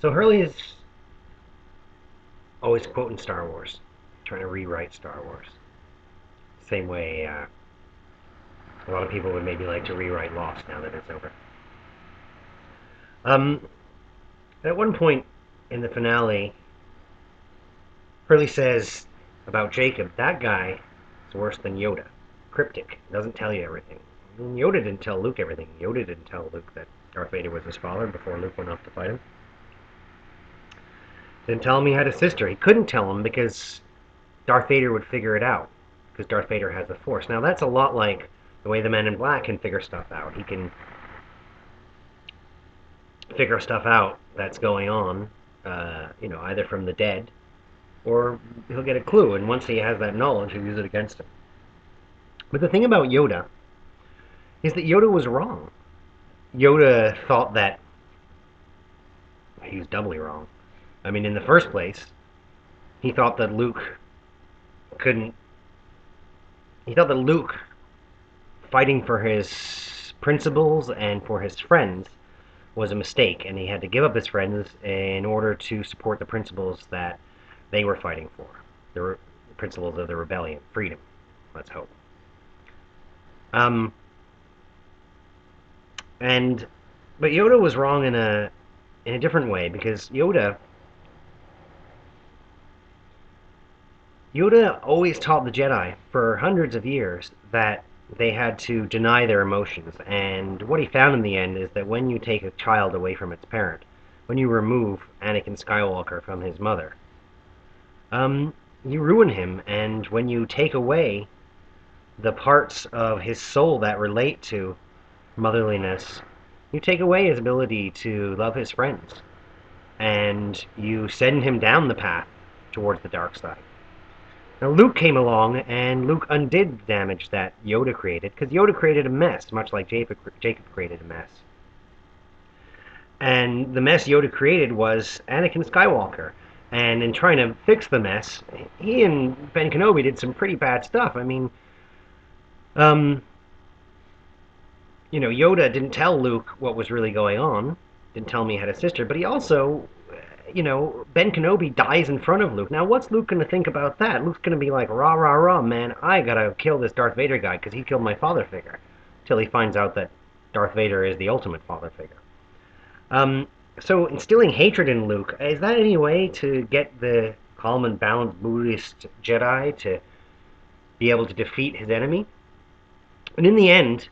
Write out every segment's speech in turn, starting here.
So Hurley is always quoting Star Wars, trying to rewrite Star Wars. Same way a lot of people would maybe like to rewrite Lost now that it's over. Um, at one point in the finale, Hurley says about Jacob, that guy is worse than Yoda. Cryptic, doesn't tell you everything. Yoda didn't tell Luke everything. Yoda didn't tell Luke that Darth Vader was his father before Luke went off to fight him. Didn't tell him he had a sister. He couldn't tell him because Darth Vader would figure it out. Because Darth Vader has the Force. Now that's a lot like the way the Man in Black can figure stuff out. He can figure stuff out that's going on, either from the dead or he'll get a clue. And once he has that knowledge, he'll use it against him. But the thing about Yoda is that Yoda was wrong. Yoda thought that he was doubly wrong. I mean, in the first place, he thought that Luke couldn't. He thought that Luke fighting for his principles and for his friends was a mistake, and he had to give up his friends in order to support the principles that they were fighting for. The principles of the rebellion, freedom. Let's hope. Um, and but Yoda was wrong in a different way because Yoda always taught the Jedi for hundreds of years that they had to deny their emotions. And what he found in the end is that when you take a child away from its parent, when you remove Anakin Skywalker from his mother, you ruin him. And when you take away the parts of his soul that relate to motherliness, you take away his ability to love his friends. And you send him down the path towards the dark side. Now Luke came along and Luke undid the damage that Yoda created, because Yoda created a mess, much like Jacob created a mess. And the mess Yoda created was Anakin Skywalker. And in trying to fix the mess, he and Ben Kenobi did some pretty bad stuff. I mean, um, Yoda didn't tell Luke what was really going on, didn't tell him he had a sister, but he also Ben Kenobi dies in front of Luke. Now, what's Luke going to think about that? Luke's going to be like, rah, rah, rah, man, I got to kill this Darth Vader guy because he killed my father figure. Till he finds out that Darth Vader is the ultimate father figure. So instilling hatred in Luke, is that any way to get the calm and balanced Buddhist Jedi to be able to defeat his enemy? And in the end,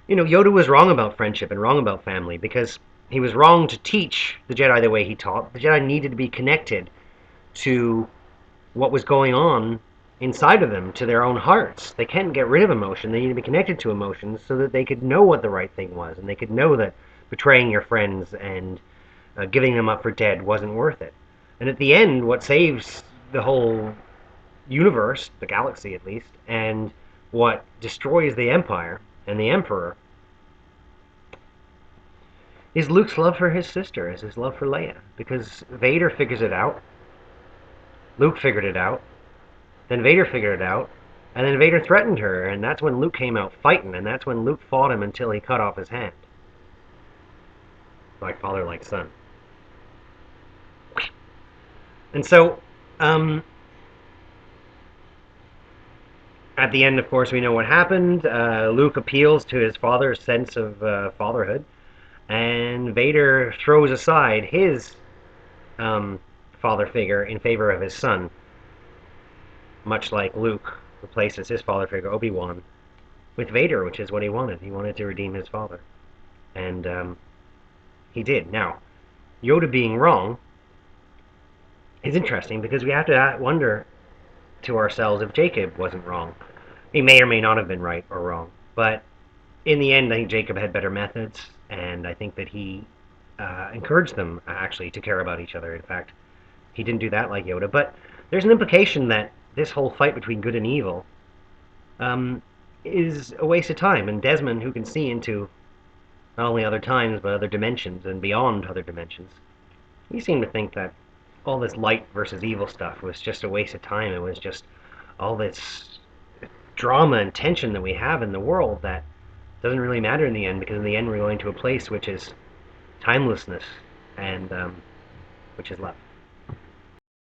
Yoda was wrong about friendship and wrong about family because he was wrong to teach the Jedi the way he taught. The Jedi needed to be connected to what was going on inside of them, to their own hearts. They can't get rid of emotion. They need to be connected to emotions so that they could know what the right thing was, and they could know that betraying your friends and giving them up for dead wasn't worth it. And at the end, what saves the whole universe, the galaxy at least, and what destroys the Empire and the Emperor is Luke's love for his sister, is his love for Leia. Because Vader figures it out, Luke figured it out, then Vader figured it out, and then Vader threatened her, and that's when Luke came out fighting, and that's when Luke fought him until he cut off his hand. Like father, like son. And so, at the end, of course, we know what happened. Luke appeals to his father's sense of fatherhood, and Vader throws aside his father figure in favor of his son, much like Luke replaces his father figure, Obi-Wan, with Vader, which is what he wanted. He wanted to redeem his father. And he did. Now, Yoda being wrong is interesting because we have to wonder to ourselves if Jacob wasn't wrong. He may or may not have been right or wrong. But in the end, I think Jacob had better methods, and I think that he encouraged them, actually, to care about each other. In fact, he didn't do that like Yoda. But there's an implication that this whole fight between good and evil is a waste of time. And Desmond, who can see into not only other times, but other dimensions and beyond other dimensions, he seemed to think that all this light versus evil stuff was just a waste of time. It was just all this drama and tension that we have in the world that doesn't really matter in the end, because in the end we're going to a place which is timelessness and which is love.